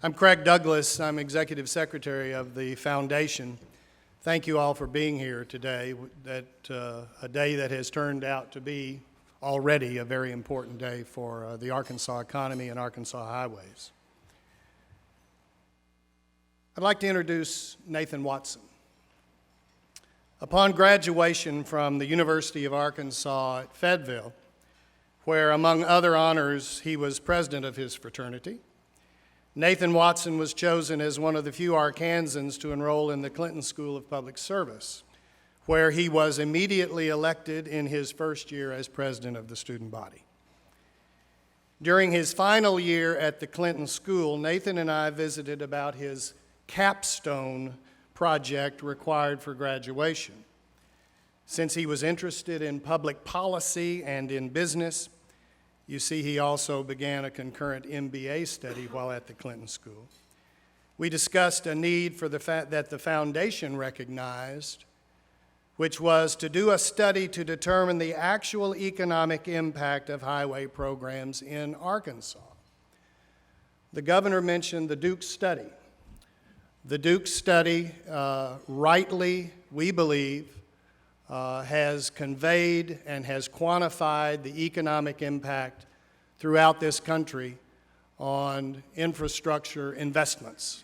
I'm Craig Douglas. I'm Executive Secretary of the Foundation. Thank you all for being here today, a day that has turned out to be already a very important day for the Arkansas economy and Arkansas highways. I'd like to introduce Nathan Watson. Upon graduation from the University of Arkansas at Fayetteville, where among other honors he was president of his fraternity, Nathan Watson was chosen as one of the few Arkansans to enroll in the Clinton School of Public Service, where he was immediately elected in his first year as president of the student body. During his final year at the Clinton School, Nathan and I visited about his capstone project required for graduation. Since he was interested in public policy and in business, you see, he also began a concurrent MBA study while at the Clinton School. We discussed a need for that the foundation recognized, which was to do a study to determine the actual economic impact of highway programs in Arkansas. The governor mentioned the Duke study. The Duke study, rightly, we believe, has conveyed and has quantified the economic impact throughout this country on infrastructure investments,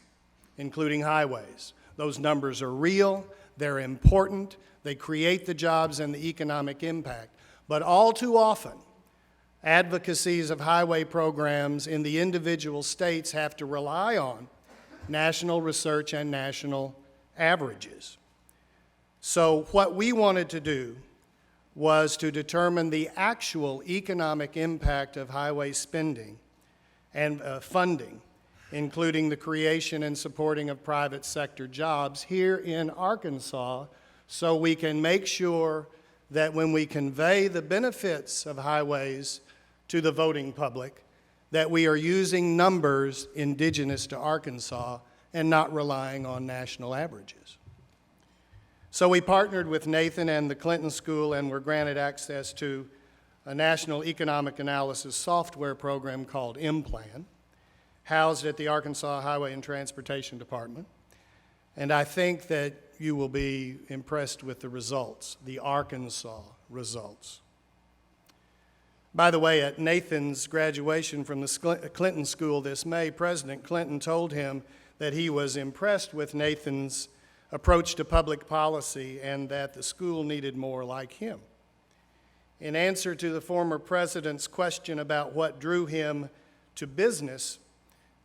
including highways. Those numbers are real, they're important, they create the jobs and the economic impact. But all too often, advocacies of highway programs in the individual states have to rely on national research and national averages. So what we wanted to do was to determine the actual economic impact of highway spending and funding, including the creation and supporting of private sector jobs here in Arkansas, so we can make sure that when we convey the benefits of highways to the voting public, that we are using numbers indigenous to Arkansas and not relying on national averages. So we partnered with Nathan and the Clinton School and were granted access to a national economic analysis software program called M-Plan, housed at the Arkansas Highway and Transportation Department. And I think that you will be impressed with the results, the Arkansas results. By the way, at Nathan's graduation from the Clinton School this May, President Clinton told him that he was impressed with Nathan's approach to public policy and that the school needed more like him. In answer to the former president's question about what drew him to business,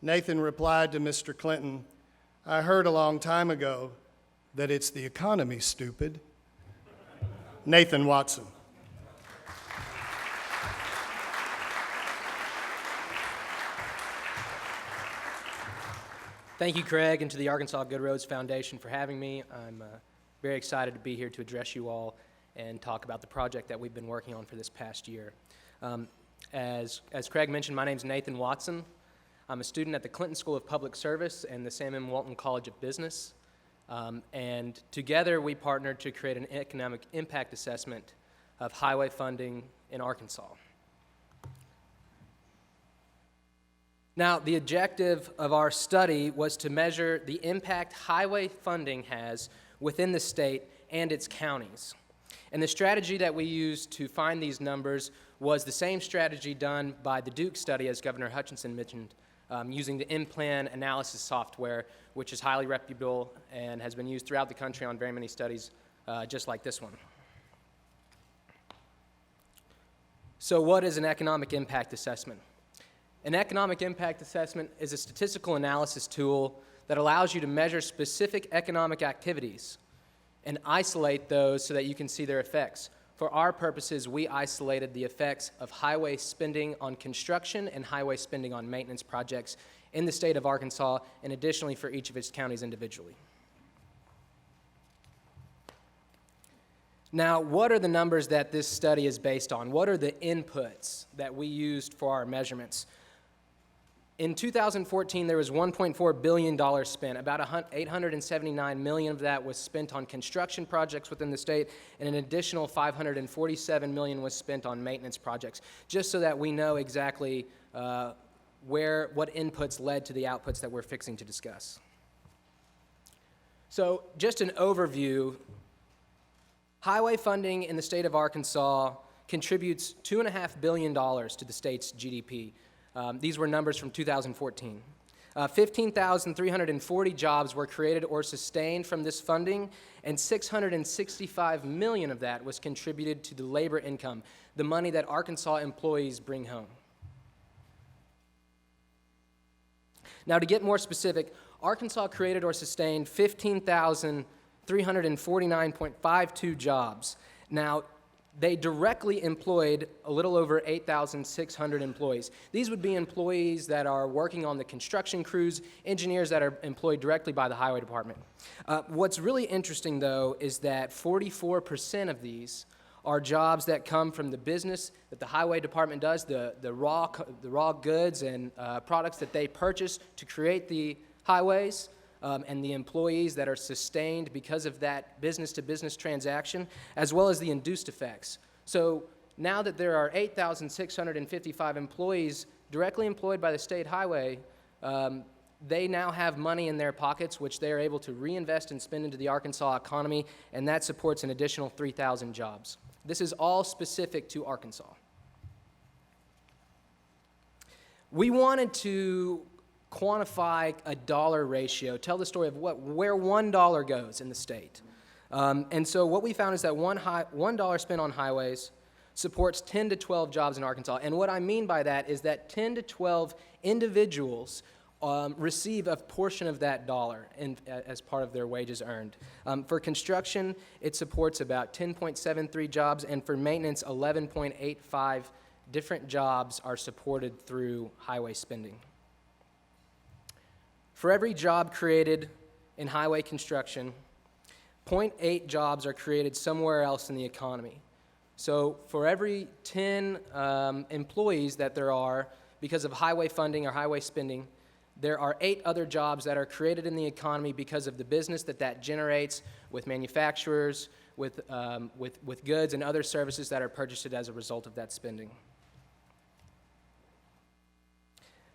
Nathan replied to Mr. Clinton, "I heard a long time ago that it's the economy, stupid." Nathan Watson. Thank you, Craig, and to the Arkansas Good Roads Foundation for having me. I'm very excited to be here to address you all and talk about the project that we've been working on for this past year. As Craig mentioned, my name is Nathan Watson. I'm a student at the Clinton School of Public Service and the Sam M. Walton College of Business. And together we partnered to create an economic impact assessment of highway funding in Arkansas. Now, the objective of our study was to measure the impact highway funding has within the state and its counties. And the strategy that we used to find these numbers was the same strategy done by the Duke study, as Governor Hutchinson mentioned, using the M-Plan analysis software, which is highly reputable and has been used throughout the country on very many studies just like this one. So what is an economic impact assessment? An economic impact assessment is a statistical analysis tool that allows you to measure specific economic activities and isolate those so that you can see their effects. For our purposes, we isolated the effects of highway spending on construction and highway spending on maintenance projects in the state of Arkansas, and additionally for each of its counties individually. Now, what are the numbers that this study is based on? What are the inputs that we used for our measurements? In 2014, there was $1.4 billion spent. About $879 million of that was spent on construction projects within the state, and an additional $547 million was spent on maintenance projects, just so that we know exactly what inputs led to the outputs that we're fixing to discuss. So just an overview, highway funding in the state of Arkansas contributes $2.5 billion to the state's GDP. These were numbers from 2014. 15,340 jobs were created or sustained from this funding, and $665 million of that was contributed to the labor income, the money that Arkansas employees bring home. Now, to get more specific, Arkansas created or sustained 15,349.52 jobs. Now, they directly employed a little over 8,600 employees. These would be employees that are working on the construction crews, engineers that are employed directly by the highway department. What's really interesting, though, is that 44% of these are jobs that come from the business that the highway department does, the raw goods and products that they purchase to create the highways, and the employees that are sustained because of that business-to-business transaction, as well as the induced effects. So now that there are 8,655 employees directly employed by the state highway, they now have money in their pockets, which they are able to reinvest and spend into the Arkansas economy, and that supports an additional 3,000 jobs. This is all specific to Arkansas. We wanted to quantify a dollar ratio, tell the story of where $1 goes in the state. And so what we found is that $1 spent on highways supports 10 to 12 jobs in Arkansas. And what I mean by that is that 10 to 12 individuals receive a portion of that dollar as part of their wages earned. For construction, it supports about 10.73 jobs, and for maintenance, 11.85 different jobs are supported through highway spending. For every job created in highway construction, 0.8 jobs are created somewhere else in the economy. So for every 10 employees that there are because of highway funding or highway spending, there are 8 other jobs that are created in the economy because of the business that generates with manufacturers, with goods and other services that are purchased as a result of that spending.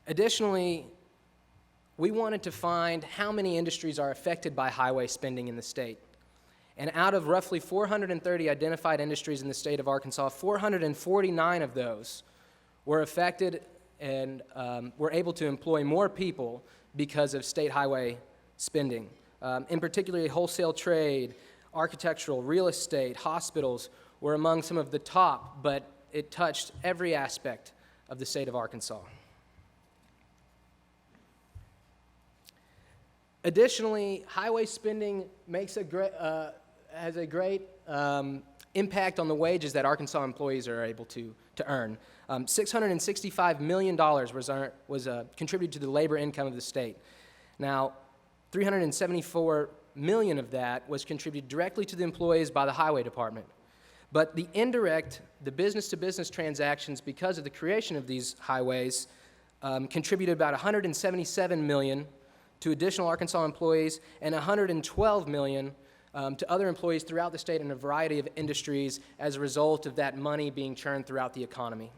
Additionally, we wanted to find how many industries are affected by highway spending in the state. And out of roughly 430 identified industries in the state of Arkansas, 449 of those were affected and were able to employ more people because of state highway spending. In particular, wholesale trade, architectural, real estate, hospitals were among some of the top, but it touched every aspect of the state of Arkansas. Additionally, highway spending has a great impact on the wages that Arkansas employees are able to earn. $665 million was contributed to the labor income of the state. Now, $374 million of that was contributed directly to the employees by the highway department. But the indirect, the business-to-business transactions, because of the creation of these highways, contributed about $177 million to additional Arkansas employees and $112 million to other employees throughout the state in a variety of industries as a result of that money being churned throughout the economy.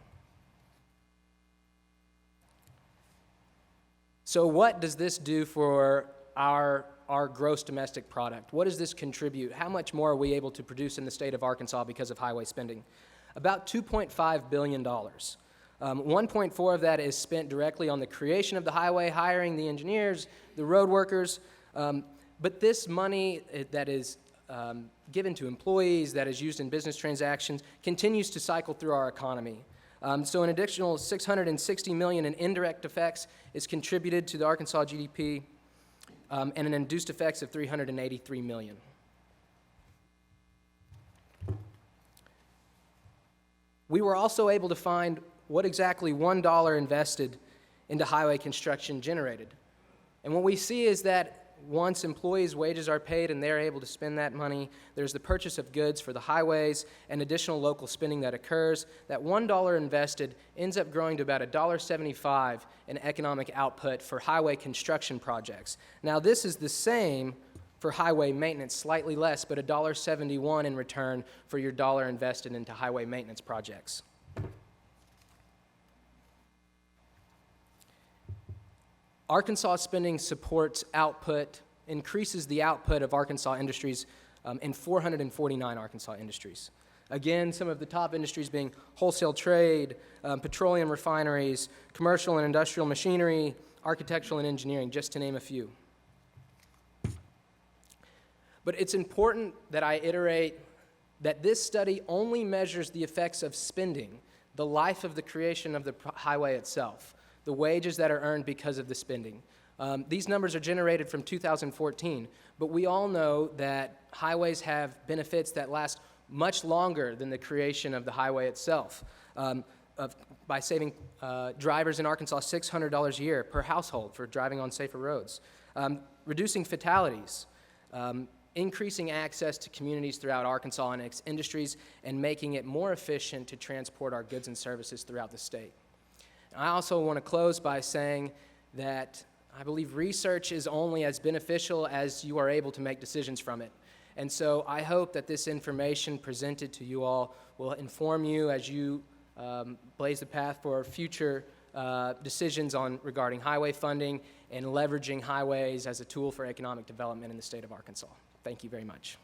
So what does this do for our gross domestic product? What does this contribute? How much more are we able to produce in the state of Arkansas because of highway spending? About $2.5 billion. 1.4 of that is spent directly on the creation of the highway, hiring the engineers, the road workers, but this money that is given to employees, that is used in business transactions, continues to cycle through our economy. So an additional $660 million in indirect effects is contributed to the Arkansas GDP, and an induced effects of $383 million. We were also able to find what exactly $1 invested into highway construction generated. And what we see is that once employees' wages are paid and they're able to spend that money, there's the purchase of goods for the highways and additional local spending that occurs. That $1 invested ends up growing to about $1.75 in economic output for highway construction projects. Now, this is the same for highway maintenance, slightly less, but $1.71 in return for your dollar invested into highway maintenance projects. Arkansas spending supports output, increases the output of Arkansas industries in 449 Arkansas industries. Again, some of the top industries being wholesale trade, petroleum refineries, commercial and industrial machinery, architectural and engineering, just to name a few. But it's important that I iterate that this study only measures the effects of spending, the life of the creation of the highway itself, the wages that are earned because of the spending. These numbers are generated from 2014, but we all know that highways have benefits that last much longer than the creation of the highway itself, by saving drivers in Arkansas $600 a year per household for driving on safer roads, reducing fatalities, increasing access to communities throughout Arkansas and its industries, and making it more efficient to transport our goods and services throughout the state. I also want to close by saying that I believe research is only as beneficial as you are able to make decisions from it. And so I hope that this information presented to you all will inform you as you blaze the path for future decisions regarding highway funding and leveraging highways as a tool for economic development in the state of Arkansas. Thank you very much.